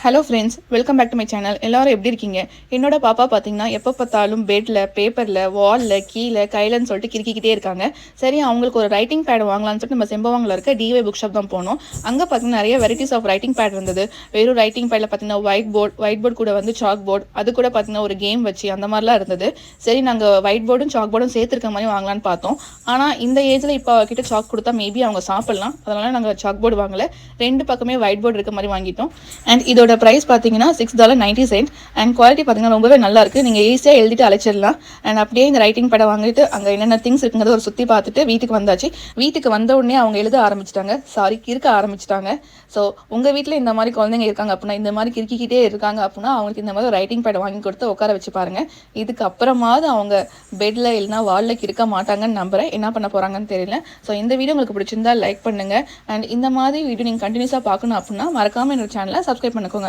Hello friends, welcome back to my channel. எல்லாரும் எப்படி இருக்கீங்க? என்னோட பாப்பா பார்த்தீங்கன்னா எப்போ பார்த்தாலும் பெட்டில், பேப்பரில், வாலில், கீழே, கையிலன்னு சொல்லிட்டு கிறுக்கிக்கிட்டே இருக்காங்க. சரி, அவங்களுக்கு ஒரு ரைட்டிங் பேட் வாங்கலாம்னு சொல்லிட்டு நம்ம செம்பவாங்கில் இருக்க டிஒய் புக் ஷாப் தான் போனோம். அங்கே பார்த்தீங்கன்னா நிறைய வெரைட்டிஸ் ஆஃப் ரைட்டிங் பேட் இருந்தது. வெறும் ரைட்டிங் பேடில் பார்த்தீங்கன்னா ஒயிட் போர்ட் கூட வந்து சாக் போர்ட், அது கூட பார்த்தீங்கன்னா ஒரு கேம் வச்சு அந்த மாதிரிலாம் இருந்தது. சரி, நாங்கள் ஒயிட் போர்டும் சாக் போர்டும் சேர்த்துருக்க மாதிரி வாங்கலான்னு பார்த்தோம். ஆனால் இந்த ஏஜில் இப்போ அவகிட்ட சாக் கொடுத்தா மேபி அவங்க சாப்பிட்லாம். அதனால நாங்கள் சாக் போர்டு வாங்கலை. ரெண்டு பக்கமே ஒயிட் போர்டு இருக்க மாதிரி வாங்கிட்டோம். அண்ட் இதோட ப்ரைஸ் பார்த்தீங்கன்னா $6.90. அண்ட் குவாலிட்டி பார்த்தீங்கன்னா ரொம்பவே நல்லா இருக்குது. நீங்கள் ஈஸியாக எழுதிட்டு அழைச்சிடலாம். அண்ட் அப்படியே இந்த ரைட்டிங் பேடை வாங்கிட்டு அங்கே என்னென்ன திங்ஸ் இருக்குங்கிறத ஒரு சுற்றி பார்த்துட்டு வீட்டுக்கு வந்தாச்சு. வீட்டுக்கு வந்த உடனே அவங்க எழுத ஆரம்பிச்சிட்டாங்க, கிறுக்க ஆரம்பிச்சிட்டாங்க. ஸோ உங்கள் வீட்டில் இந்த மாதிரி குழந்தைங்க இருக்காங்க அப்படின்னா, இந்த மாதிரி கிறுக்கிக்கிட்டே இருக்காங்க அப்படின்னா, அவங்களுக்கு இந்த மாதிரி ரைட்டிங் பேடை வாங்கி கொடுத்து உட்கார வச்சு பாருங்கள். இதுக்கு அப்புறமாவது அவங்க பெட்டில் இல்லைனா வாலில் கிறுக்க மாட்டாங்கன்னு நம்புகிறேன். என்ன பண்ண போகிறாங்கன்னு தெரியல. ஸோ இந்த வீடியோ உங்களுக்கு பிடிச்சிருந்தா லைக் பண்ணுங்கள். அண்ட் இந்த மாதிரி வீடியோ நீங்கள் கண்டினியூஸாக பார்க்கணும் அப்படின்னா மறக்காமல் என்னோட சேனலை சப்ஸ்கிரைப் பண்ணிக்கோங்க.